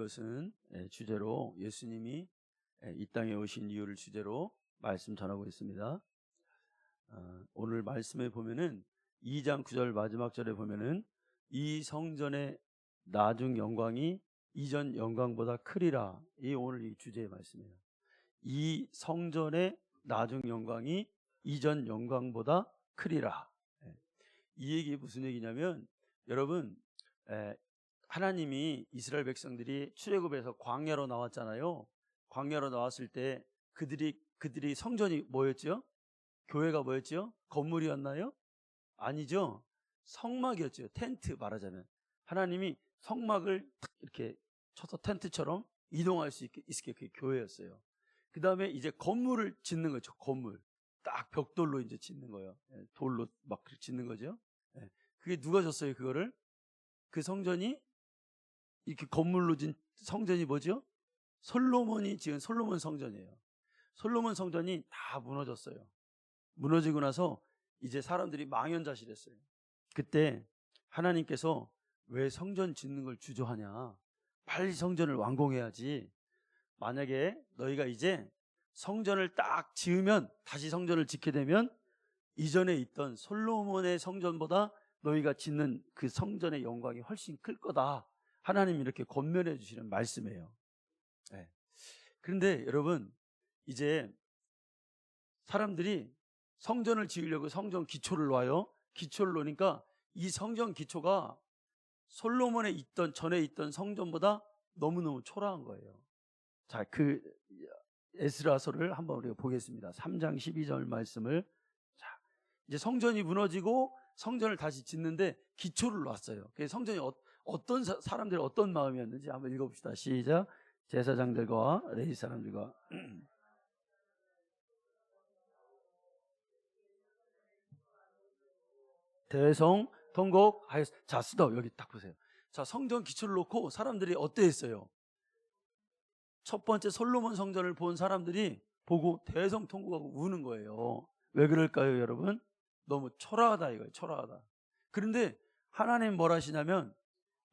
것은 주제로 예수님이 이 땅에 오신 이유를 주제로 말씀 전하고 있습니다. 오늘 말씀에 보면은 2장 9절 마지막 절에 보면은 이 성전의 나중 영광이 이전 영광보다 크리라. 이 오늘 이 주제의 말씀이에요. 이 성전의 나중 영광이 이전 영광보다 크리라. 이 얘기 무슨 얘기냐면, 여러분, 하나님이 이스라엘 백성들이 출애굽에서 광야로 나왔잖아요. 광야로 나왔을 때 그들이 성전이 뭐였죠? 교회가 뭐였죠? 건물이었나요? 아니죠. 성막이었죠. 텐트 말하자면 하나님이 성막을 탁 이렇게 쳐서 텐트처럼 이동할 수 있게 그게 교회였어요. 그 다음에 이제 건물을 짓는 거죠. 건물 딱 벽돌로 이제 짓는 거예요. 돌로 막 짓는 거죠. 그게 누가 졌어요? 그거를 그 성전이 이렇게 건물로 진 성전이 뭐죠? 솔로몬이 지은 솔로몬 성전이에요. 솔로몬 성전이 다 무너졌어요. 무너지고 나서 이제 사람들이 망연자실했어요. 그때 하나님께서 왜 성전 짓는 걸 주저하냐? 빨리 성전을 완공해야지. 만약에 너희가 이제 성전을 딱 지으면, 다시 성전을 짓게 되면 이전에 있던 솔로몬의 성전보다 너희가 짓는 그 성전의 영광이 훨씬 클 거다. 하나님이 이렇게 권면해 주시는 말씀이에요. 그런데 여러분, 이제 사람들이 성전을 지으려고 성전 기초를 놔요. 기초를 놓으니까 이 성전 기초가 솔로몬의 전에 있던 성전보다 너무너무 초라한 거예요. 자, 그 에스라서를 한번 우리가 보겠습니다. 3장 12절 말씀을. 자, 이제 성전이 무너지고 성전을 다시 짓는데 기초를 놨어요. 그래서 성전이 어떤 사람들이 어떤 마음이었는지 한번 읽어봅시다. 시작. 제사장들과 레위 사람들과 대성 통곡하였. 자, 스톱. 여기 딱 보세요. 자, 성전 기초를 놓고 사람들이 어땠어요? 첫 번째 솔로몬 성전을 본 사람들이 보고 대성 통곡하고 우는 거예요. 왜 그럴까요, 여러분? 너무 초라하다 이거예요. 초라하다. 그런데 하나님 뭘 하시냐면,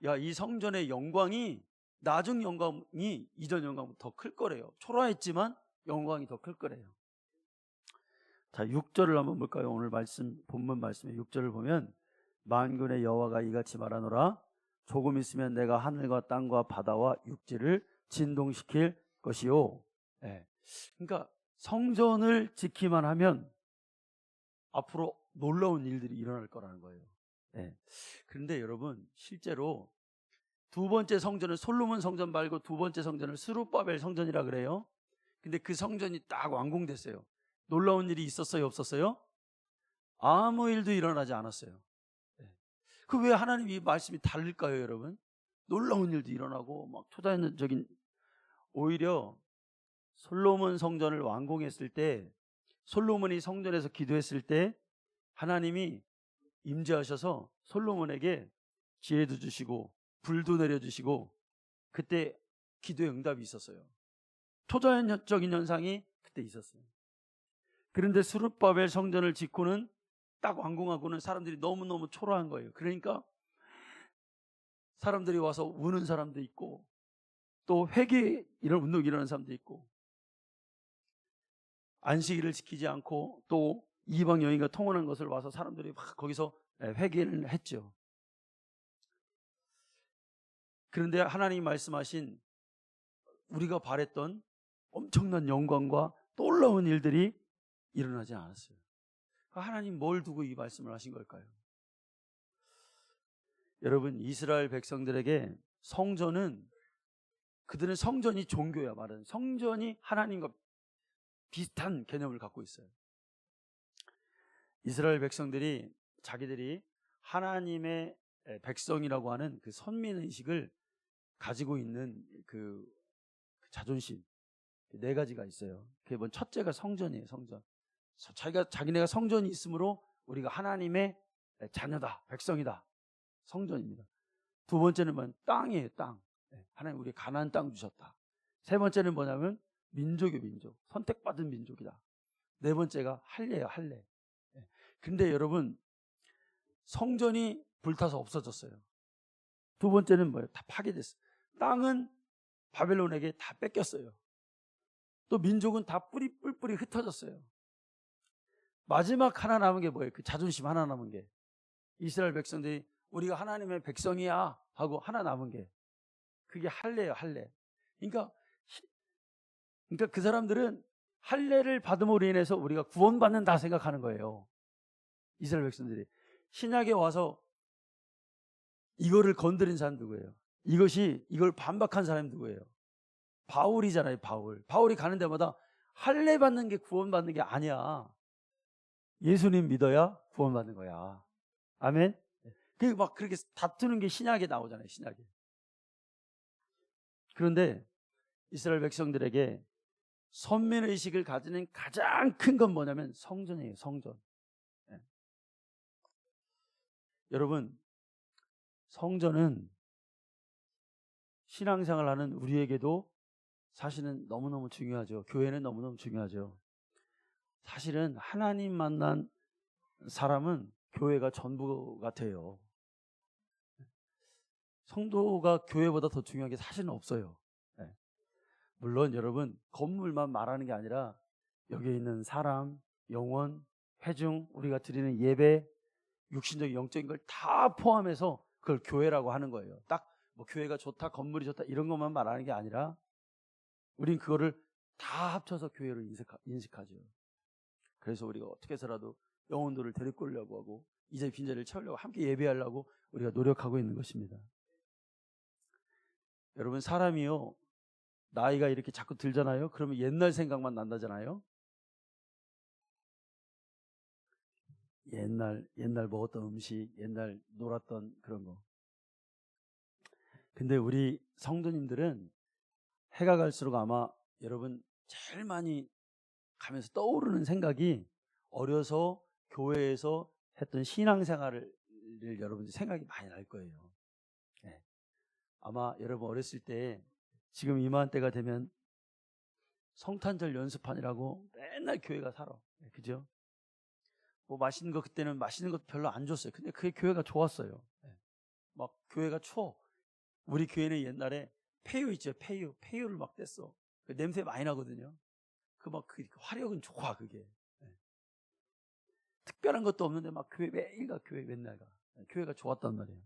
야, 이 성전의 영광이 나중 영광이 이전 영광보다 더 클 거래요. 초라했지만 영광이 더 클 거래요. 자, 6절을 한번 볼까요? 오늘 말씀, 본문 말씀의 6절을 보면, 만군의 여호와가 이같이 말하노라. 조금 있으면 내가 하늘과 땅과 바다와 육지를 진동시킬 것이요. 그러니까 성전을 지키만 하면 앞으로 놀라운 일들이 일어날 거라는 거예요. 그런데 여러분, 실제로 두 번째 성전은 솔로몬 성전 말고 두 번째 성전을 스룹바벨 성전이라 그래요. 근데 그 성전이 딱 완공됐어요. 놀라운 일이 있었어요, 없었어요? 아무 일도 일어나지 않았어요. 그 왜 하나님 이 말씀이 다를까요, 여러분? 놀라운 일도 일어나고 막 초자연적인, 오히려 솔로몬 성전을 완공했을 때, 솔로몬이 성전에서 기도했을 때 하나님이 임재하셔서 솔로몬에게 지혜도 주시고 불도 내려주시고, 그때 기도의 응답이 있었어요. 초자연적인 현상이 그때 있었어요. 그런데 스룹바벨 성전을 짓고는, 딱 완공하고는 사람들이 너무너무 초라한 거예요. 그러니까 사람들이 와서 우는 사람도 있고, 또 회개 이런 운동이 일어나는 사람도 있고, 안식일을 지키지 않고 또 이방 여인과 통혼한 것을 와서 사람들이 막 거기서 회개를 했죠. 그런데 하나님이 말씀하신, 우리가 바랬던 엄청난 영광과 놀라운 일들이 일어나지 않았어요. 하나님 뭘 두고 이 말씀을 하신 걸까요? 여러분, 이스라엘 백성들에게 성전은, 그들은 성전이 종교야. 말은 성전이 하나님과 비슷한 개념을 갖고 있어요. 이스라엘 백성들이 자기들이 하나님의 백성이라고 하는 그 선민의식을 가지고 있는 그 자존심, 네 가지가 있어요. 그게 뭔, 첫째가 성전이에요. 성전. 자기네가 성전이 있으므로 우리가 하나님의 자녀다, 백성이다. 성전입니다. 두 번째는 뭐냐면 땅이에요. 땅. 하나님 우리 가나안 땅 주셨다. 세 번째는 뭐냐면 민족이에요. 민족. 선택받은 민족이다. 네 번째가 할례예요. 할례. 근데 여러분, 성전이 불타서 없어졌어요. 두 번째는 뭐예요? 다 파괴됐어요. 땅은 바벨론에게 다 뺏겼어요. 또 민족은 다 뿔뿔이 흩어졌어요. 마지막 하나 남은 게 뭐예요? 그 자존심 하나 남은 게. 이스라엘 백성들이 우리가 하나님의 백성이야 하고 하나 남은 게, 그게 할례예요. 할례. 그러니까 그 사람들은 할례를 받음으로 인해서 우리가 구원받는다 생각하는 거예요. 이스라엘 백성들이. 신약에 와서 이거를 건드린 사람 누구예요? 이걸 반박한 사람이 누구예요? 바울이잖아요. 바울이 가는 데마다 할례 받는 게 구원받는 게 아니야. 예수님 믿어야 구원받는 거야. 아멘. 막 그렇게 다투는 게 신약에 나오잖아요. 신약에. 그런데 이스라엘 백성들에게 선민의식을 가지는 가장 큰 건 뭐냐면 성전이에요. 성전. 네. 여러분, 성전은 신앙생활하는 우리에게도 사실은 너무너무 중요하죠. 교회는 너무너무 중요하죠. 사실은 하나님 만난 사람은 교회가 전부 같아요. 성도가 교회보다 더 중요한 게 사실은 없어요. 네. 물론 여러분, 건물만 말하는 게 아니라 여기에 있는 사람, 영혼, 회중, 우리가 드리는 예배, 육신적인 영적인 걸 다 포함해서 그걸 교회라고 하는 거예요. 딱 뭐 교회가 좋다, 건물이 좋다 이런 것만 말하는 게 아니라 우린 그거를 다 합쳐서 교회로 인식하죠. 그래서 우리가 어떻게 해서라도 영혼들을 데리고 오려고 하고 이제 빈자리를 채우려고 함께 예배하려고 우리가 노력하고 있는 것입니다. 여러분, 사람이요, 나이가 이렇게 자꾸 들잖아요. 그러면 옛날 생각만 난다잖아요. 옛날 먹었던 음식, 옛날 놀았던 그런 거. 근데 우리 성도님들은 해가 갈수록 아마 여러분 제일 많이 가면서 떠오르는 생각이 어려서 교회에서 했던 신앙생활을 여러분들이 생각이 많이 날 거예요. 네. 아마 여러분 어렸을 때 지금 이맘때가 되면 성탄절 연습판이라고 맨날 교회가 살아. 그죠? 뭐 맛있는 거, 그때는 맛있는 것 별로 안 줬어요. 근데 그게 교회가 좋았어요. 막 교회가 추워. 우리 교회는 옛날에 폐유 있죠. 폐유를 막 뗐어. 그 냄새 많이 나거든요. 그 화력은 좋아. 그게 특별한 것도 없는데 막 교회 매일 가, 교회 맨날 가. 교회가 좋았단 말이에요.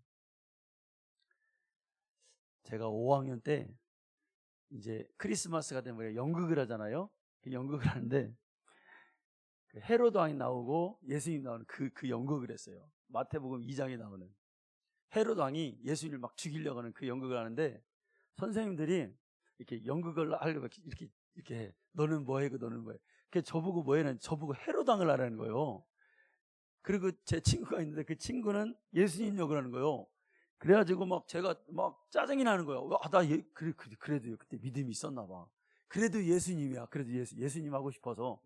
제가 5학년 때 이제 크리스마스가 되면 연극을 하잖아요. 연극을 하는데 그 헤로드 왕이 나오고 예수님 나오는 그 연극을 했어요. 마태복음 2장에 나오는 헤로드 왕이 예수님을 막 죽이려고 하는 그 연극을 하는데, 선생님들이 이렇게 연극을 하려고 이렇게 해. 너는 뭐해? 너는 뭐해? 그 저보고 뭐해는 저보고 헤로드 왕을 하라는 거예요. 그리고 제 친구가 있는데 그 친구는 예수님 역을 하는 거예요. 그래가지고 막 제가 막 짜증이 나는 거예요. 그래도 그때 믿음이 있었나 봐. 그래도 예수님이야. 그래도 예수님 하고 싶어서.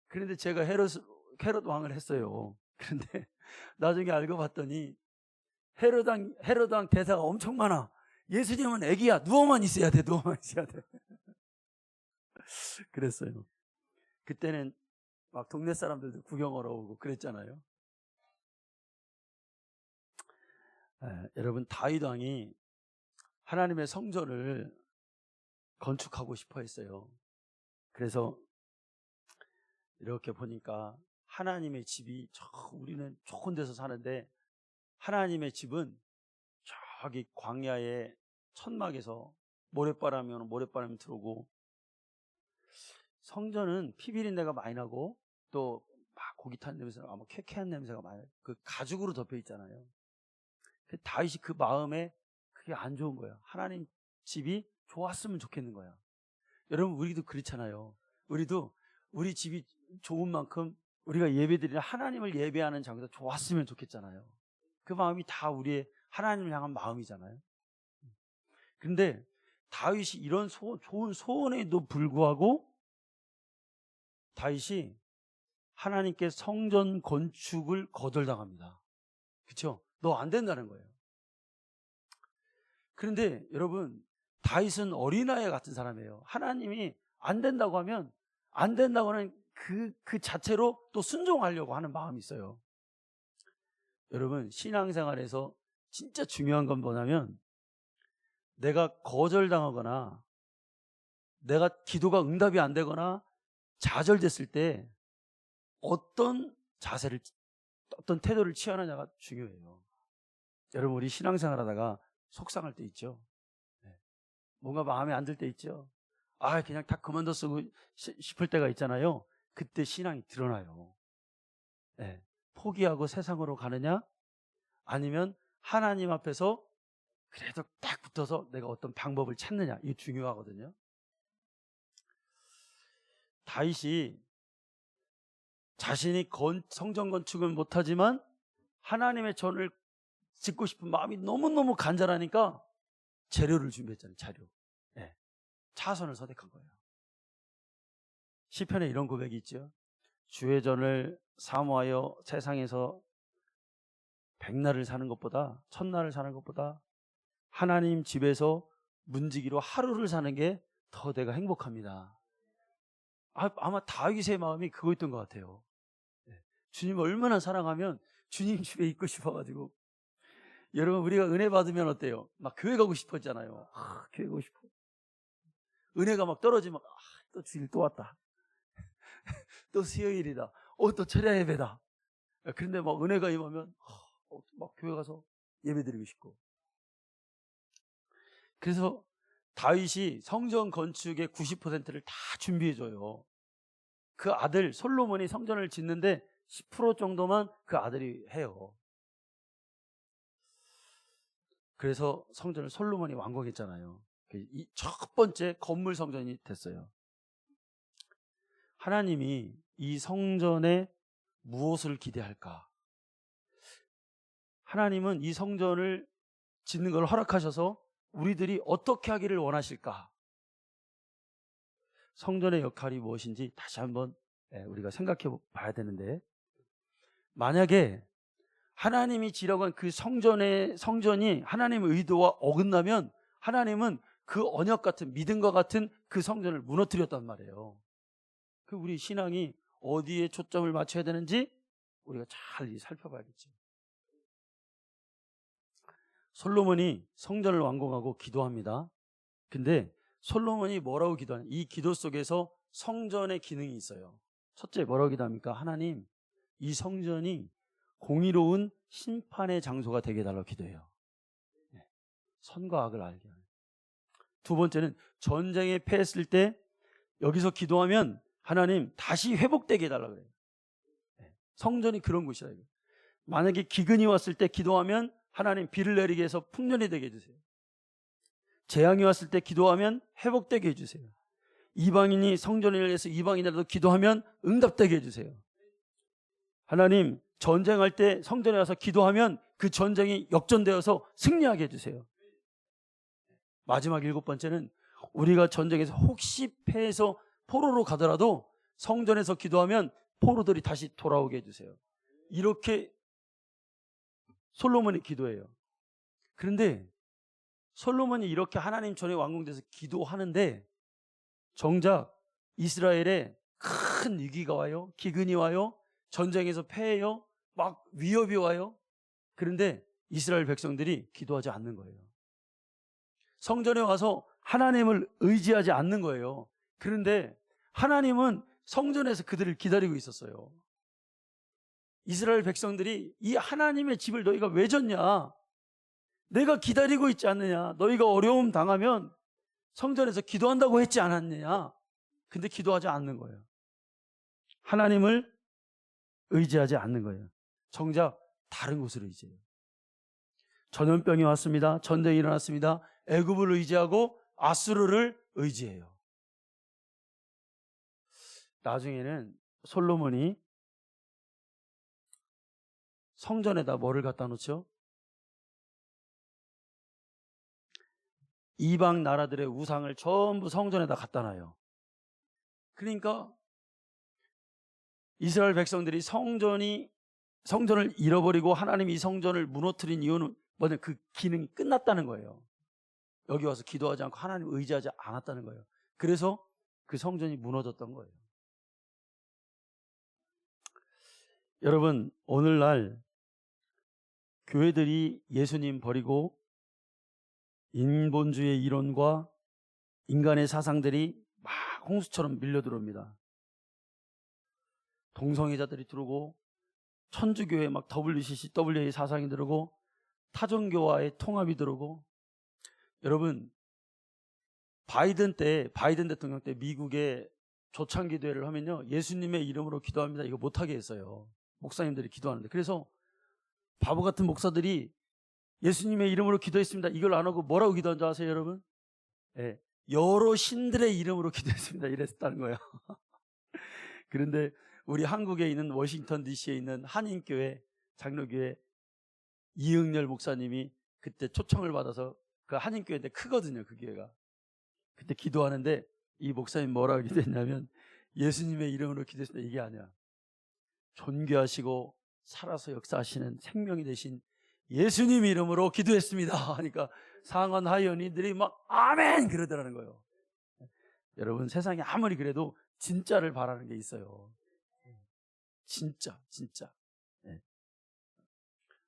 그런데 제가 헤롯 왕을 했어요. 그런데 나중에 알고 봤더니 헤롯 왕 대사가 엄청 많아. 예수님은 애기야. 누워만 있어야 돼. 그랬어요. 그때는 막 동네 사람들도 구경하러 오고 그랬잖아요. 여러분, 다윗 왕이 하나님의 성전을 건축하고 싶어 했어요. 그래서 이렇게 보니까 하나님의 집이 우리는 좋은 데서 사는데 하나님의 집은 저기 광야의 천막에서 모래바람이 오는 모래바람이 들어오고, 성전은 피비린내가 많이 나고 또 막 고기 탄 냄새가, 아마 쾌쾌한 냄새가 많이 나요. 그 가죽으로 덮여 있잖아요. 다윗이 그 마음에 그게 안 좋은 거야. 하나님 집이 좋았으면 좋겠는 거야. 여러분, 우리도 그렇잖아요. 우리도 우리 집이 좋은 만큼 우리가 예배드리는 하나님을 예배하는 장소가 좋았으면 좋겠잖아요. 그 마음이 다 우리의 하나님을 향한 마음이잖아요. 그런데 다윗이 이런 좋은 소원에도 불구하고 다윗이 하나님께 성전 건축을 거절당합니다. 그렇죠? 너 안 된다는 거예요. 그런데 여러분, 다윗은 어린아이 같은 사람이에요. 하나님이 안 된다고 하면 안 된다고 하는 그 자체로 또 순종하려고 하는 마음이 있어요. 여러분, 신앙생활에서 진짜 중요한 건 뭐냐면 내가 거절당하거나 내가 기도가 응답이 안 되거나 좌절됐을 때 어떤 자세를, 어떤 태도를 취하느냐가 중요해요. 여러분, 우리 신앙생활 하다가 속상할 때 있죠. 뭔가 마음에 안 들 때 있죠. 그냥 다 그만뒀어 싶을 때가 있잖아요. 그때 신앙이 드러나요. 포기하고 세상으로 가느냐, 아니면 하나님 앞에서 그래도 딱 붙어서 내가 어떤 방법을 찾느냐, 이게 중요하거든요. 다윗이 자신이 성전 건축은 못하지만 하나님의 전을 짓고 싶은 마음이 너무너무 간절하니까 재료를 준비했잖아요. 자료. 차선을 선택한 거예요. 시편에 이런 고백이 있죠. 주의 전을 사모하여 세상에서 100날을 사는 것보다, 1000날을 사는 것보다 하나님 집에서 문지기로 하루를 사는 게 더 내가 행복합니다. 아마 다윗의 마음이 그거였던 것 같아요. 주님을 얼마나 사랑하면 주님 집에 있고 싶어가지고. 여러분, 우리가 은혜 받으면 어때요? 막 교회 가고 싶었잖아요. 교회 가고 싶어. 은혜가 막 떨어지면 또 주일 또 왔다. 또 수요일이다. 또 철야 예배다. 그런데 막 은혜가 임하면 막 교회 가서 예배드리고 싶고. 그래서 다윗이 성전 건축의 90%를 다 준비해줘요. 그 아들 솔로몬이 성전을 짓는데 10% 정도만 그 아들이 해요. 그래서 성전을 솔로몬이 완공했잖아요. 이 첫 번째 건물 성전이 됐어요. 하나님이 이 성전에 무엇을 기대할까? 하나님은 이 성전을 짓는 걸 허락하셔서 우리들이 어떻게 하기를 원하실까? 성전의 역할이 무엇인지 다시 한번 우리가 생각해 봐야 되는데, 만약에 하나님이 지라고 한 그 성전이 하나님의 의도와 어긋나면 하나님은 그 언약 같은, 믿음과 같은 그 성전을 무너뜨렸단 말이에요. 우리 신앙이 어디에 초점을 맞춰야 되는지 우리가 잘 살펴봐야겠죠. 솔로몬이 성전을 완공하고 기도합니다. 근데 솔로몬이 뭐라고 기도하냐? 이 기도 속에서 성전의 기능이 있어요. 첫째, 뭐라고 기도합니까? 하나님, 이 성전이 공의로운 심판의 장소가 되게 해달라고 기도해요. 선과 악을 알게 하는. 두 번째는 전쟁에 패했을 때 여기서 기도하면 하나님 다시 회복되게 해달라고 그래요. 성전이 그런 곳이라. 만약에 기근이 왔을 때 기도하면 하나님 비를 내리게 해서 풍년이 되게 해주세요. 재앙이 왔을 때 기도하면 회복되게 해주세요. 이방인이 성전을 위해서 이방인이라도 기도하면 응답되게 해주세요. 하나님, 전쟁할 때 성전에 와서 기도하면 그 전쟁이 역전되어서 승리하게 해주세요. 마지막 7번째는 우리가 전쟁에서 혹시 패해서 포로로 가더라도 성전에서 기도하면 포로들이 다시 돌아오게 해주세요. 이렇게 솔로몬이 기도해요. 그런데 솔로몬이 이렇게 하나님 전에 완공돼서 기도하는데 정작 이스라엘에 큰 위기가 와요. 기근이 와요. 전쟁에서 패해요. 막 위협이 와요. 그런데 이스라엘 백성들이 기도하지 않는 거예요. 성전에 와서 하나님을 의지하지 않는 거예요. 그런데 하나님은 성전에서 그들을 기다리고 있었어요. 이스라엘 백성들이 이 하나님의 집을 너희가 왜 졌냐? 내가 기다리고 있지 않느냐? 너희가 어려움 당하면 성전에서 기도한다고 했지 않았느냐? 근데 기도하지 않는 거예요. 하나님을 의지하지 않는 거예요. 정작 다른 곳을 의지해요. 전염병이 왔습니다. 전쟁이 일어났습니다. 애굽을 의지하고 아수르를 의지해요. 나중에는 솔로몬이 성전에다 뭐를 갖다 놓죠? 이방 나라들의 우상을 전부 성전에다 갖다 놔요. 그러니까 이스라엘 백성들이 성전을 잃어버리고 하나님이 이 성전을 무너뜨린 이유는 뭐냐? 그 기능이 끝났다는 거예요. 여기 와서 기도하지 않고 하나님 의지하지 않았다는 거예요. 그래서 그 성전이 무너졌던 거예요. 여러분, 오늘날 교회들이 예수님 버리고 인본주의 이론과 인간의 사상들이 막 홍수처럼 밀려들어옵니다. 동성애자들이 들어오고 천주교회 막 WCC, WA 사상이 들어오고 타종교와의 통합이 들어오고. 여러분, 바이든 대통령 때 미국의 조창기도회를 하면요, 예수님의 이름으로 기도합니다, 이거 못하게 했어요. 목사님들이 기도하는데. 그래서 바보 같은 목사들이 예수님의 이름으로 기도했습니다, 이걸 안 하고 뭐라고 기도한 줄 아세요, 여러분? 네, 여러 신들의 이름으로 기도했습니다, 이랬다는 거예요. 그런데 우리 한국에 있는 워싱턴 DC에 있는 한인교회 장로교회 이응렬 목사님이 그때 초청을 받아서, 그 한인교회인데 크거든요, 그 교회가. 그때 기도하는데 이 목사님 뭐라고 기도했냐면, 예수님의 이름으로 기도했습니다, 이게 아니야. 존귀하시고 살아서 역사하시는 생명이 되신 예수님 이름으로 기도했습니다 하니까 상원 하이원이들이 막 아멘 그러더라는 거예요. 여러분, 세상에 아무리 그래도 진짜를 바라는 게 있어요. 진짜. 네.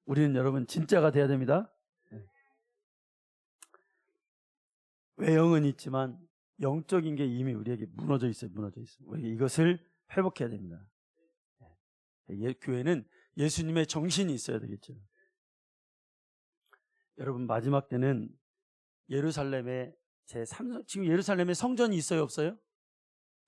우리는 여러분 진짜가 돼야 됩니다. 네. 외형은 있지만 영적인 게 이미 우리에게 무너져 있어요. 우리 이것을 회복해야 됩니다. 네. 교회는 예수님의 정신이 있어야 되겠죠. 여러분, 마지막 때는 예루살렘에 지금 예루살렘에 성전이 있어요, 없어요?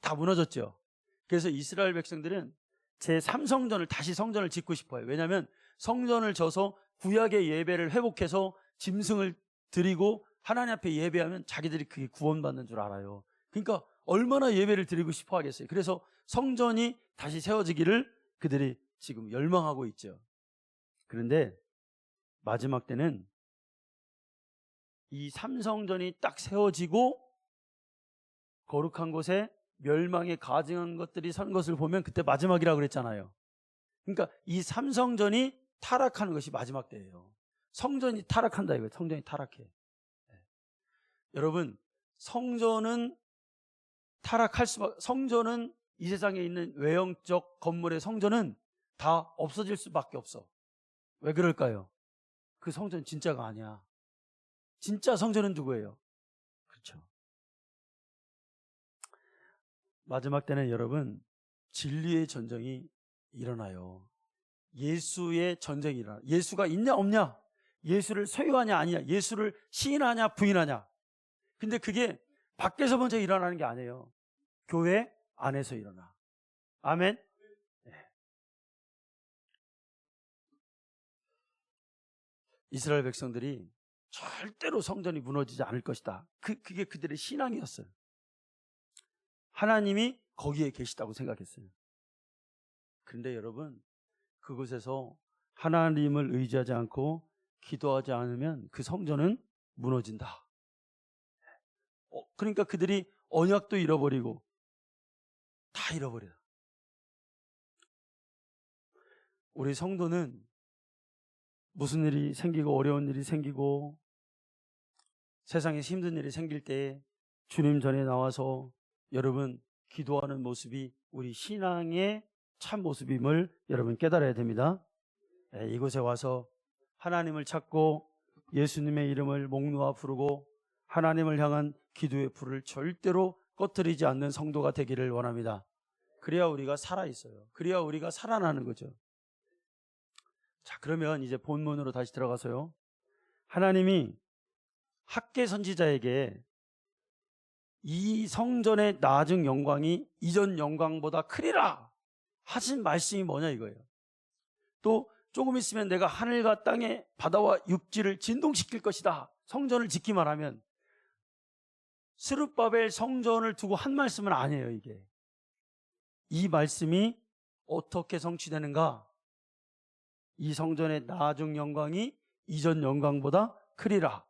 다 무너졌죠. 그래서 이스라엘 백성들은 제3성전을 다시 성전을 짓고 싶어요. 왜냐하면 성전을 져서 구약의 예배를 회복해서 짐승을 드리고 하나님 앞에 예배하면 자기들이 그게 구원받는 줄 알아요. 그러니까 얼마나 예배를 드리고 싶어 하겠어요. 그래서 성전이 다시 세워지기를 그들이 지금 열망하고 있죠. 그런데 마지막 때는 이 3성전이 딱 세워지고 거룩한 곳에 멸망에 가증한 것들이 선 것을 보면 그때 마지막이라고 그랬잖아요. 그러니까 이 3성전이 타락하는 것이 마지막 때예요. 성전이 타락한다 이거예요. 성전이 타락해. 네. 여러분, 성전은 성전은 이 세상에 있는 외형적 건물의 성전은 다 없어질 수밖에 없어. 왜 그럴까요? 그 성전 진짜가 아니야. 진짜 성전은 누구예요? 그렇죠. 마지막 때는 여러분, 진리의 전쟁이 일어나요. 예수의 전쟁이 일어나. 예수가 있냐 없냐, 예수를 소유하냐 아니냐, 예수를 시인하냐 부인하냐. 근데 그게 밖에서 먼저 일어나는 게 아니에요. 교회 안에서 일어나. 아멘. 네. 이스라엘 백성들이 절대로 성전이 무너지지 않을 것이다, 그게 그들의 신앙이었어요. 하나님이 거기에 계시다고 생각했어요. 그런데 여러분, 그곳에서 하나님을 의지하지 않고 기도하지 않으면 그 성전은 무너진다. 그러니까 그들이 언약도 잃어버리고 다 잃어버려. 우리 성도는 무슨 일이 생기고 어려운 일이 생기고 세상에 힘든 일이 생길 때 주님 전에 나와서 여러분 기도하는 모습이 우리 신앙의 참 모습임을 여러분 깨달아야 됩니다. 이곳에 와서 하나님을 찾고 예수님의 이름을 목 놓아 부르고 하나님을 향한 기도의 불을 절대로 꺼뜨리지 않는 성도가 되기를 원합니다. 그래야 우리가 살아있어요. 그래야 우리가 살아나는 거죠. 자, 그러면 이제 본문으로 다시 들어가서요, 하나님이 학개 선지자에게 이 성전의 나중 영광이 이전 영광보다 크리라 하신 말씀이 뭐냐 이거예요. 또 조금 있으면 내가 하늘과 땅에 바다와 육지를 진동시킬 것이다. 성전을 짓기만 하면. 스룹바벨 성전을 두고 한 말씀은 아니에요. 이게 이 말씀이 어떻게 성취되는가? 이 성전의 나중 영광이 이전 영광보다 크리라.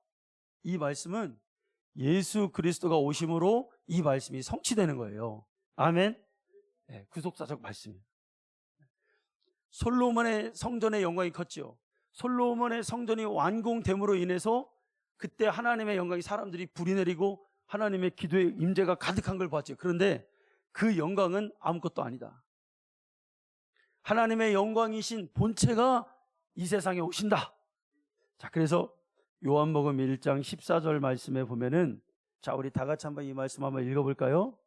이 말씀은 예수 그리스도가 오심으로 이 말씀이 성취되는 거예요. 아멘. 네, 구속사적 말씀이에요. 솔로몬의 성전의 영광이 컸지요. 솔로몬의 성전이 완공됨으로 인해서 그때 하나님의 영광이 사람들이 불이 내리고 하나님의 기도의 임재가 가득한 걸 봤죠. 그런데 그 영광은 아무것도 아니다. 하나님의 영광이신 본체가 이 세상에 오신다. 자, 그래서 요한복음 1장 14절 말씀에 보면은, 자, 우리 다 같이 한번 이 말씀 한번 읽어볼까요?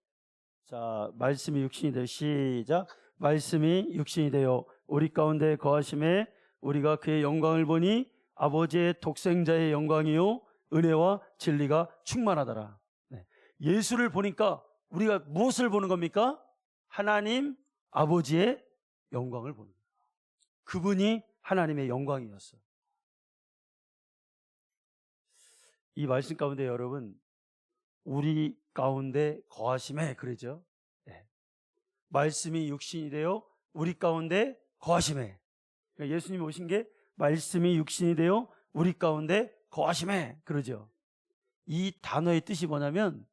자, 말씀이 육신이 되어, 시작. 말씀이 육신이 되어 우리 가운데 거하심에 우리가 그의 영광을 보니 아버지의 독생자의 영광이요 은혜와 진리가 충만하더라. 네. 예수를 보니까 우리가 무엇을 보는 겁니까? 하나님 아버지의 영광을 보는 거예요. 그분이 하나님의 영광이었어요. 이 말씀 가운데 여러분, 우리 가운데 거하심에, 그러죠. 네. 말씀이 육신이 되어 우리 가운데 거하심에. 그러니까 예수님이 오신 게 말씀이 육신이 되어 우리 가운데 거하심에, 그러죠. 이 단어의 뜻이 뭐냐면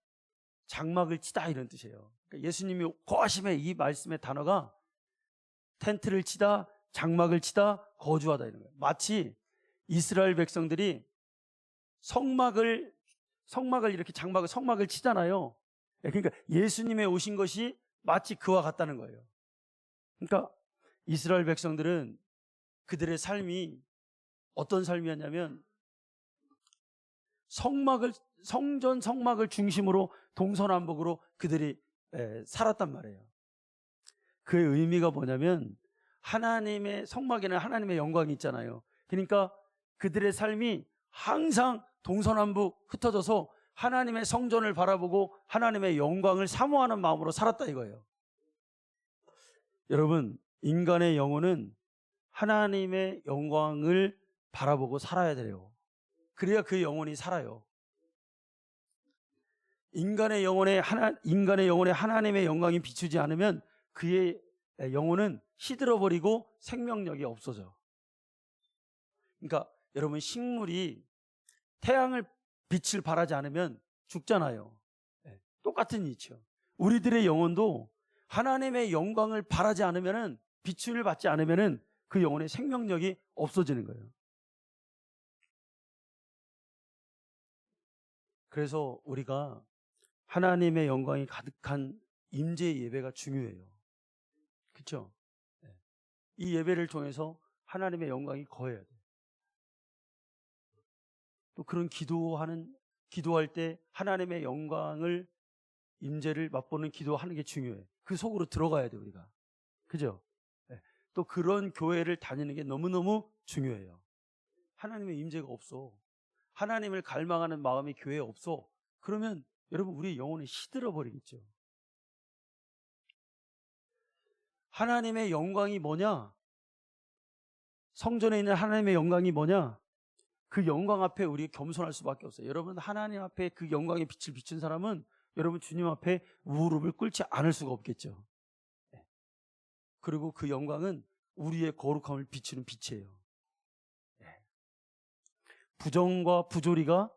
장막을 치다, 이런 뜻이에요. 그러니까 예수님이 거하심에, 이 말씀의 단어가 텐트를 치다, 장막을 치다, 거주하다, 이런 거예요. 마치 이스라엘 백성들이 성막을 이렇게 성막을 치잖아요. 그러니까 예수님의 오신 것이 마치 그와 같다는 거예요. 그러니까 이스라엘 백성들은 그들의 삶이 어떤 삶이었냐면 성전 성막을 중심으로 동서남북으로 그들이 살았단 말이에요. 그의 의미가 뭐냐면 하나님의 성막에는 하나님의 영광이 있잖아요. 그러니까 그들의 삶이 항상 동서남북 흩어져서 하나님의 성전을 바라보고 하나님의 영광을 사모하는 마음으로 살았다, 이거예요. 여러분, 인간의 영혼은 하나님의 영광을 바라보고 살아야 돼요. 그래야 그 영혼이 살아요. 인간의 영혼에 하나님의 영광이 비추지 않으면 그의 영혼은 시들어버리고 생명력이 없어져. 그러니까 여러분, 식물이 태양을 빛을 발하지 않으면 죽잖아요. 똑같은 이치요. 우리들의 영혼도 하나님의 영광을 발하지 않으면은, 빛을 받지 않으면은 그 영혼의 생명력이 없어지는 거예요. 그래서 우리가 하나님의 영광이 가득한 임재 예배가 중요해요. 그렇죠? 이 예배를 통해서 하나님의 영광이 거해야 돼요. 또 그런 기도할 때 하나님의 영광을, 임재를 맛보는 기도하는 게 중요해요. 그 속으로 들어가야 돼요, 우리가. 그죠? 또 그런 교회를 다니는 게 너무너무 중요해요. 하나님의 임재가 없어, 하나님을 갈망하는 마음이 교회에 없어, 그러면 여러분, 우리의 영혼이 시들어 버리겠죠. 하나님의 영광이 뭐냐? 성전에 있는 하나님의 영광이 뭐냐? 그 영광 앞에 우리 겸손할 수밖에 없어요. 여러분, 하나님 앞에 그 영광의 빛을 비춘 사람은 여러분 주님 앞에 무릎을 꿇지 않을 수가 없겠죠. 그리고 그 영광은 우리의 거룩함을 비추는 빛이에요. 부정과 부조리가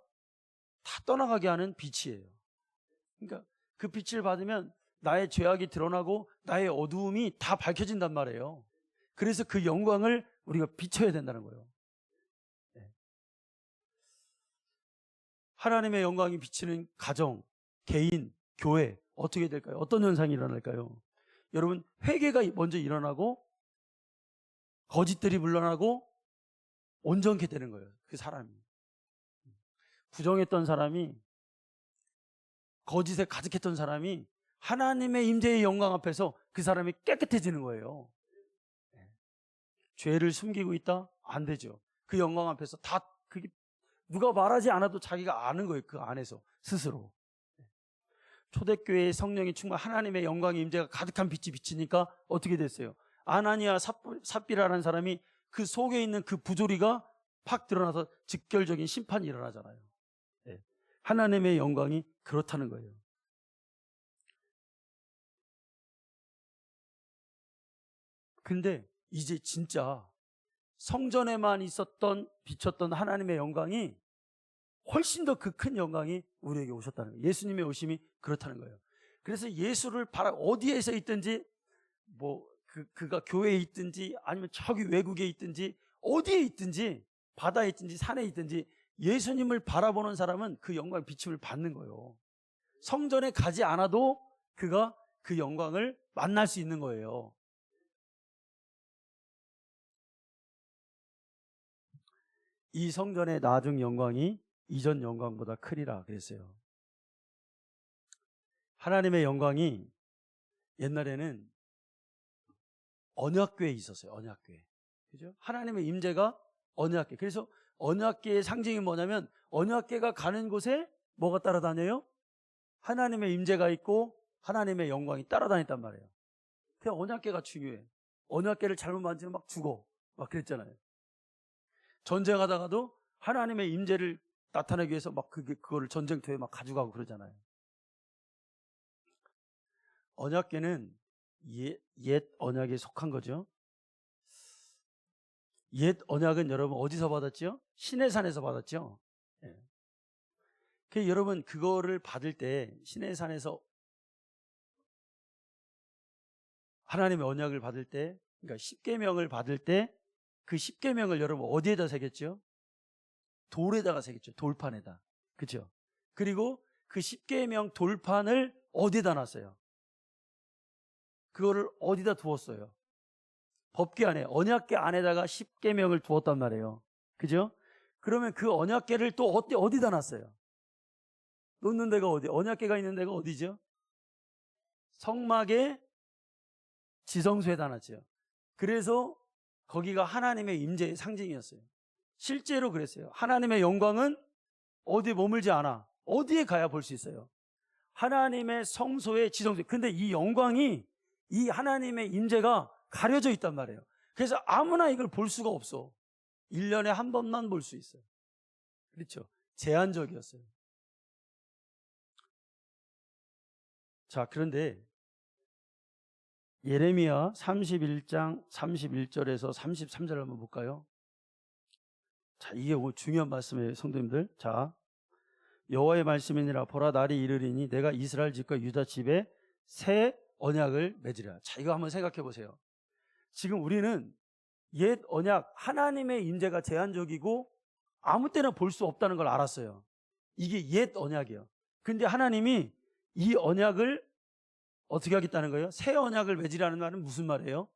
다 떠나가게 하는 빛이에요. 그러니까 그 빛을 받으면 나의 죄악이 드러나고 나의 어두움이 다 밝혀진단 말이에요. 그래서 그 영광을 우리가 비춰야 된다는 거예요. 하나님의 영광이 비치는 가정, 개인, 교회, 어떻게 될까요? 어떤 현상이 일어날까요? 여러분, 회개가 먼저 일어나고 거짓들이 물러나고 온전케 되는 거예요. 그 사람이. 부정했던 사람이, 거짓에 가득했던 사람이 하나님의 임재의 영광 앞에서 그 사람이 깨끗해지는 거예요. 죄를 숨기고 있다? 안 되죠. 그 영광 앞에서 다, 그게 누가 말하지 않아도 자기가 아는 거예요. 그 안에서 스스로. 초대교회의 성령이 충만, 하나님의 영광의 임재가 가득한 빛이 비치니까 어떻게 됐어요? 아나니아 삽비라라는 사람이 그 속에 있는 그 부조리가 팍 드러나서 직결적인 심판이 일어나잖아요. 하나님의 영광이 그렇다는 거예요. 근데 이제 진짜 성전에만 비쳤던 하나님의 영광이 훨씬 더 그 큰 영광이 우리에게 오셨다는 거예요. 예수님의 오심이 그렇다는 거예요. 그래서 예수를 어디에서 있든지, 그가 교회에 있든지 아니면 저기 외국에 있든지 어디에 있든지, 바다에 있든지 산에 있든지 예수님을 바라보는 사람은 그 영광의 비침을 받는 거예요. 성전에 가지 않아도 그가 그 영광을 만날 수 있는 거예요. 이 성전의 나중 영광이 이전 영광보다 크리라 그랬어요. 하나님의 영광이 옛날에는 언약궤에 있었어요. 언약궤. 그죠? 하나님의 임재가 언약궤. 그래서 언약궤의 상징이 뭐냐면 언약궤가 가는 곳에 뭐가 따라다녀요? 하나님의 임재가 있고 하나님의 영광이 따라다녔단 말이에요. 그냥 언약궤가 중요해. 언약궤를 잘못 만지면 막 죽어. 막 그랬잖아요. 전쟁하다가도 하나님의 임재를 나타내기 위해서 막 그거를 전쟁터에 막 가져가고 그러잖아요. 언약궤는 옛 언약에 속한 거죠. 옛 언약은 여러분 어디서 받았죠? 시내산에서 받았죠. 예. 그 여러분 그거를 받을 때 시내산에서 하나님의 언약을 받을 때, 그러니까 십계명을 받을 때 그 십계명을 여러분 어디에다 새겼죠? 돌에다가 새겼죠. 돌판에다. 그렇죠? 그리고 그 십계명 돌판을 어디에다 놨어요? 그거를 어디다 두었어요? 법궤 안에, 언약궤 안에다가 십계명을 두었단 말이에요. 그죠? 그러면 그 언약궤를 또 어디다 놨어요? 놓는 데가 어디? 언약궤가 있는 데가 어디죠? 성막의 지성소에다 놨죠. 그래서 거기가 하나님의 임재의 상징이었어요. 실제로 그랬어요. 하나님의 영광은 어디에 머물지 않아. 어디에 가야 볼 수 있어요? 하나님의 성소의 지성소에. 근데 이 영광이, 이 하나님의 임재가 가려져 있단 말이에요. 그래서 아무나 이걸 볼 수가 없어. 1년에 한 번만 볼 수 있어요. 그렇죠? 제한적이었어요. 자, 그런데 예레미야 31장 31절에서 33절 한번 볼까요? 자, 이게 중요한 말씀이에요, 성도님들. 자, 여호와의 말씀이니라. 보라, 날이 이르리니 내가 이스라엘 집과 유다 집에 새 언약을 맺으리라. 자, 이거 한번 생각해 보세요. 지금 우리는 옛 언약, 하나님의 임재가 제한적이고 아무 때나 볼 수 없다는 걸 알았어요. 이게 옛 언약이에요. 근데 하나님이 이 언약을 어떻게 하겠다는 거예요? 새 언약을 맺으라는 말은 무슨 말이에요?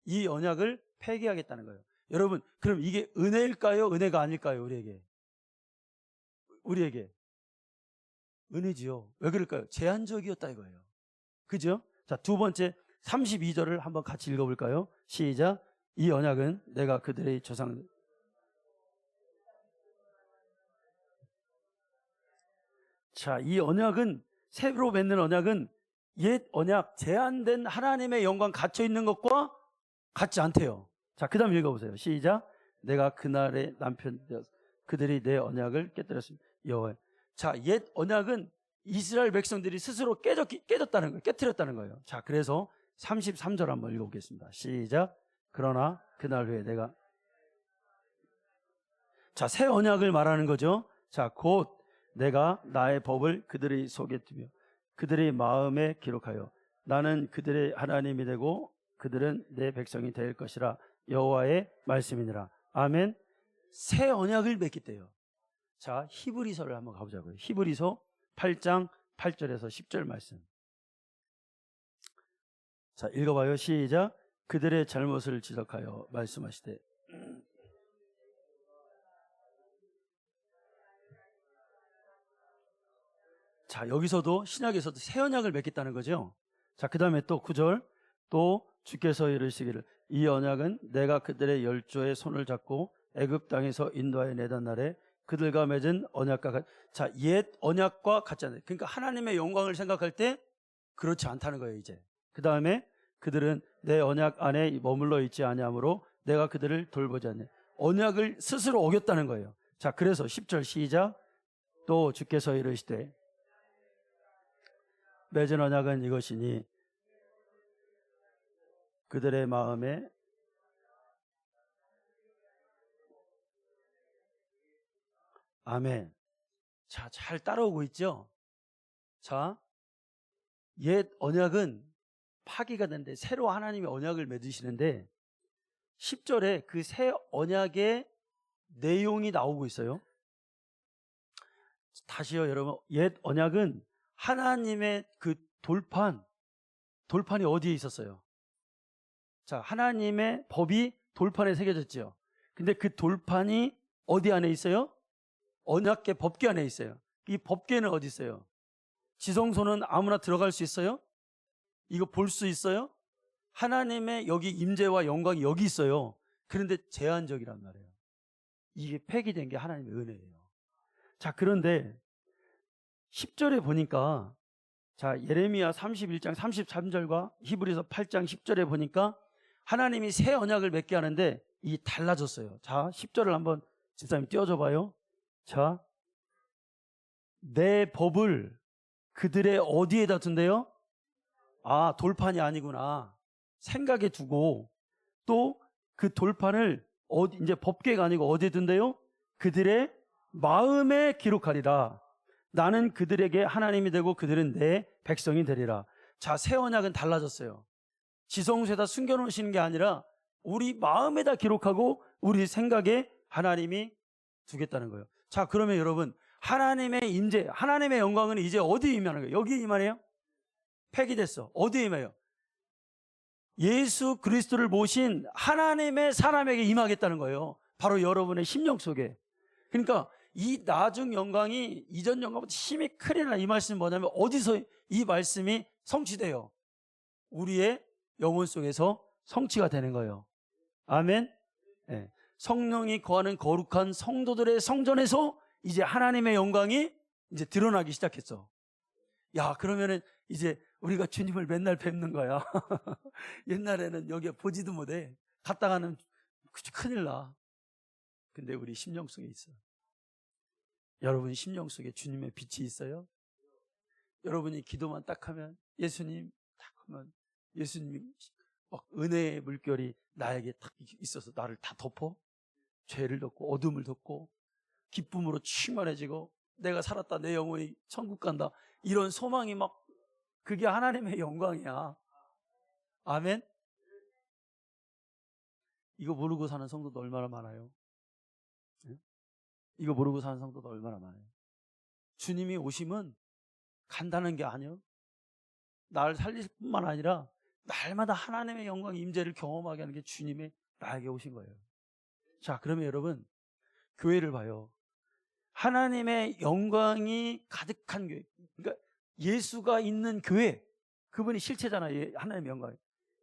이 언약을 폐기하겠다는 거예요. 여러분, 그럼 이게 은혜일까요? 은혜가 아닐까요? 우리에게 은혜지요. 왜 그럴까요? 제한적이었다 이거예요. 그죠? 자, 두 번째 32절을 한번 같이 읽어볼까요? 시작. 이 언약은 내가 그들의 조상. 자, 이 언약은, 새로 맺는 언약은 옛 언약, 제한된 하나님의 영광 갇혀 있는 것과 같지 않대요. 자, 그 다음 읽어보세요. 시작. 내가 그날의 남편 되어서 그들이 내 언약을 깨뜨렸습니다. 여호와. 자, 옛 언약은 이스라엘 백성들이 스스로 깨졌다는 거예요. 깨뜨렸다는 거예요. 자, 그래서 33절 한번 읽어보겠습니다. 시작. 그러나 그날 후에 내가. 자, 새 언약을 말하는 거죠. 자, 곧 내가 나의 법을 그들의 속에 두며 그들의 마음에 기록하여 나는 그들의 하나님이 되고 그들은 내 백성이 될 것이라. 여호와의 말씀이니라. 아멘. 새 언약을 맺겠대요. 자, 히브리서를 한번 가보자고요. 히브리서 8장 8절에서 10절 말씀. 자, 읽어봐요. 시작. 그들의 잘못을 지적하여 말씀하시되. 자, 여기서도 신약에서도 새 언약을 맺겠다는 거죠. 자, 그 다음에 또 9절. 또 주께서 이르시기를 이 언약은 내가 그들의 열조의 손을 잡고 애굽 땅에서 인도하여 내던 날에 그들과 맺은 언약과 같. 자, 옛 언약과 같지 않아요. 그러니까 하나님의 영광을 생각할 때 그렇지 않다는 거예요. 이제 그 다음에 그들은 내 언약 안에 머물러 있지 아니하므로 내가 그들을 돌보지 않네. 언약을 스스로 어겼다는 거예요. 자, 그래서 10절 시작. 또 주께서 이르시되 맺은 언약은 이것이니 그들의 마음에. 아멘. 자, 잘 따라오고 있죠? 자, 옛 언약은 파기가 되는데 새로 하나님의 언약을 맺으시는데 10절에 그 새 언약의 내용이 나오고 있어요. 다시요, 여러분. 옛 언약은 하나님의 그 돌판이 어디에 있었어요? 자, 하나님의 법이 돌판에 새겨졌죠. 근데 그 돌판이 어디 안에 있어요? 언약계 법궤 안에 있어요. 이 법궤는 어디 있어요? 지성소는 아무나 들어갈 수 있어요? 이거 볼 수 있어요? 하나님의 여기 임재와 영광이 여기 있어요. 그런데 제한적이란 말이에요. 이게 폐기된 게 하나님의 은혜예요. 자, 그런데 10절에 보니까, 자, 예레미야 31장 33절과 히브리서 8장 10절에 보니까 하나님이 새 언약을 맺게 하는데 이 달라졌어요. 자, 10절을 한번 집사님 띄워줘 봐요. 자, 내 법을 그들의 어디에다 둔대요? 아, 돌판이 아니구나. 생각에 두고, 또 그 돌판을 이제 법궤가 아니고 어디에 둔대요? 그들의 마음에 기록하리라. 나는 그들에게 하나님이 되고 그들은 내 백성이 되리라. 자, 새 언약은 달라졌어요. 지성소에다 숨겨놓으시는 게 아니라 우리 마음에다 기록하고 우리 생각에 하나님이 두겠다는 거예요. 자, 그러면 여러분, 하나님의 임재, 하나님의 영광은 이제 어디에 임하는 거예요? 여기에 임하네요? 폐기됐어. 어디에 임해요? 예수 그리스도를 모신 하나님의 사람에게 임하겠다는 거예요. 바로 여러분의 심령 속에. 그러니까 이 나중 영광이 이전 영광보다 힘이 크리라, 이 말씀은 뭐냐면 어디서 이 말씀이 성취돼요? 우리의 영혼 속에서 성취가 되는 거예요. 아멘. 네. 성령이 거하는 거룩한 성도들의 성전에서 이제 하나님의 영광이 이제 드러나기 시작했어. 야, 그러면은 이제 우리가 주님을 맨날 뵙는 거야. 옛날에는 여기에 보지도 못해. 갔다가는 큰일 나. 근데 우리 심령 속에 있어. 여러분 심령 속에 주님의 빛이 있어요? 여러분이 기도만 딱 하면, 예수님 딱 하면 예수님이 막 은혜의 물결이 나에게 딱 있어서 나를 다 덮어? 죄를 덮고 어둠을 덮고 기쁨으로 충만해지고 내가 살았다, 내 영혼이 천국 간다, 이런 소망이 막, 그게 하나님의 영광이야. 아멘. 이거 모르고 사는 성도도 얼마나 많아요? 이거 모르고 사는 성도도 얼마나 많아요? 주님이 오심은 간다는 게 아니에요. 나를 살릴 뿐만 아니라 날마다 하나님의 영광 임재를 경험하게 하는 게 주님의 나에게 오신 거예요. 자, 그러면 여러분, 교회를 봐요. 하나님의 영광이 가득한 교회, 그러니까 예수가 있는 교회, 그분이 실체잖아요. 하나님의 영광.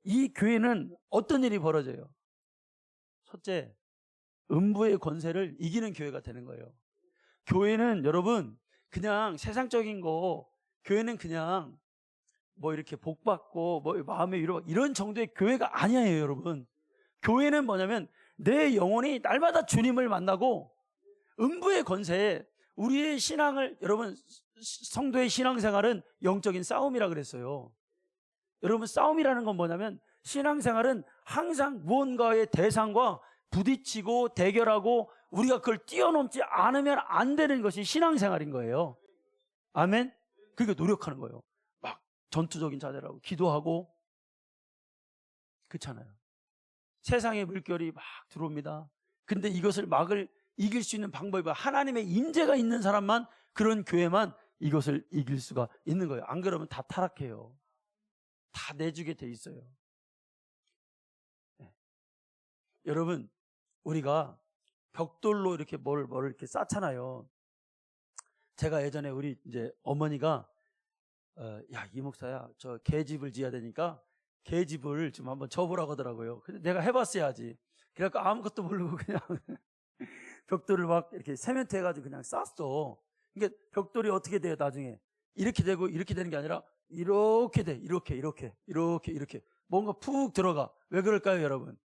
이 교회는 어떤 일이 벌어져요? 첫째, 음부의 권세를 이기는 교회가 되는 거예요. 교회는 여러분 그냥 세상적인 거, 교회는 그냥 뭐 이렇게 복받고 뭐 마음의 위로, 이런 정도의 교회가 아니에요. 여러분, 교회는 뭐냐면 내 영혼이 날마다 주님을 만나고 음부의 권세에 우리의 신앙을, 여러분 성도의 신앙생활은 영적인 싸움이라 그랬어요. 여러분, 싸움이라는 건 뭐냐면 신앙생활은 항상 무언가의 대상과 부딪히고 대결하고 우리가 그걸 뛰어넘지 않으면 안 되는 것이 신앙생활인 거예요. 아멘. 그러니까 노력하는 거예요. 막 전투적인 자세를 하고 기도하고, 그렇잖아요. 세상의 물결이 막 들어옵니다. 근데 이것을 이길 수 있는 방법이 하나님의 임재가 있는 사람만, 그런 교회만 이것을 이길 수가 있는 거예요. 안 그러면 다 타락해요. 다 내주게 돼 있어요. 네. 여러분, 우리가 벽돌로 이렇게 뭘 이렇게 쌓잖아요. 제가 예전에 우리 이제 어머니가 야, 이 목사야, 저 개집을 지어야 되니까 개집을 좀 한번 져보라고 하더라고요. 근데 내가 해봤어야지. 그래갖고 아무것도 모르고 그냥 벽돌을 막 이렇게 세멘트 해가지고 그냥 쌌어. 그러니까 벽돌이 어떻게 돼요? 나중에 이렇게 되고 이렇게 되는 게 아니라 이렇게 돼. 이렇게 뭔가 푹 들어가. 왜 그럴까요, 여러분?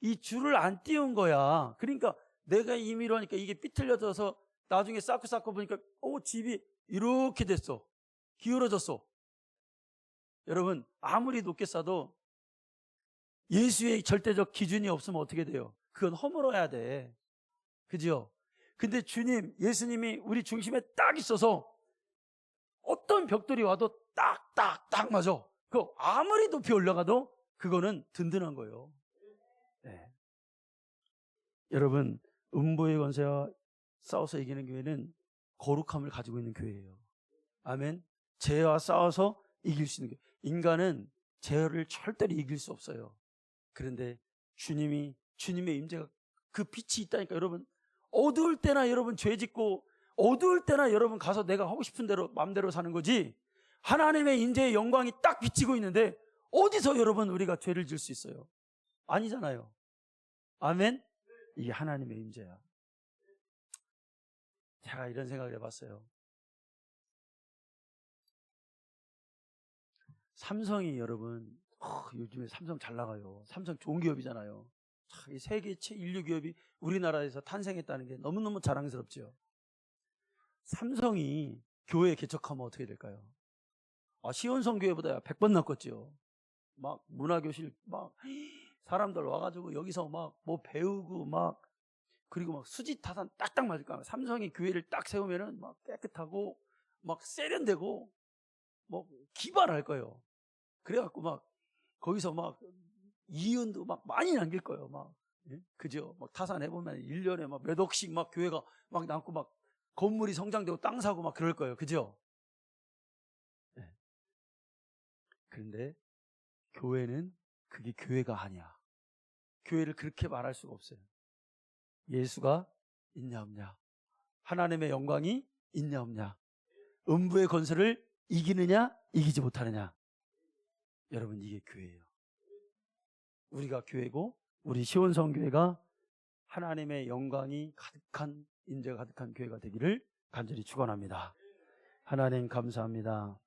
이 줄을 안 띄운 거야. 그러니까 내가 임의로 하니까 이게 삐뚤려져서 나중에 쌓고 보니까 집이 이렇게 됐어. 기울어졌어. 여러분, 아무리 높게 쌓아도 예수의 절대적 기준이 없으면 어떻게 돼요? 그건 허물어야 돼. 그죠? 근데 예수님이 우리 중심에 딱 있어서 어떤 벽돌이 와도 딱 맞아. 그 아무리 높이 올라가도 그거는 든든한 거예요. 네. 여러분, 음부의 권세와 싸워서 이기는 교회는 거룩함을 가지고 있는 교회예요. 아멘. 죄와 싸워서 이길 수 있는 교회. 인간은 죄를 절대로 이길 수 없어요. 그런데 주님의 임재가, 그 빛이 있다니까. 여러분, 어두울 때나 여러분 죄 짓고 어두울 때나 여러분 가서 내가 하고 싶은 대로 마음대로 사는 거지, 하나님의 인재의 영광이 딱 비치고 있는데 어디서 여러분 우리가 죄를 지을 수 있어요? 아니잖아요. 아멘? 이게 하나님의 인재야. 제가 이런 생각을 해봤어요. 삼성이 여러분, 요즘에 삼성 잘 나가요. 삼성 좋은 기업이잖아요. 이 세계 인류 기업이 우리나라에서 탄생했다는 게 너무너무 자랑스럽죠. 삼성이 교회 개척하면 어떻게 될까요? 시온성교회보다 100번 낫겠죠. 막 문화교실 막 사람들 와가지고 여기서 막 뭐 배우고 막, 그리고 막 수지타산 딱딱 맞을 거야. 삼성이 교회를 딱 세우면은 막 깨끗하고 막 세련되고 뭐 기발할 거예요. 그래갖고 막 거기서 막 이윤도 막 많이 남길 거예요. 막, 예? 그죠? 막 타산해보면 1년에 막 몇 억씩 막 교회가 막 남고 막 건물이 성장되고 땅 사고 막 그럴 거예요. 그죠? 예. 그런데 교회는 그게 교회가 아니야. 교회를 그렇게 말할 수가 없어요. 예수가 있냐 없냐, 하나님의 영광이 있냐 없냐, 음부의 권세를 이기느냐 이기지 못하느냐. 여러분, 이게 교회예요. 우리가 교회고 우리 시온성교회가 하나님의 영광이 가득한, 인재가 가득한 교회가 되기를 간절히 축원합니다. 하나님 감사합니다.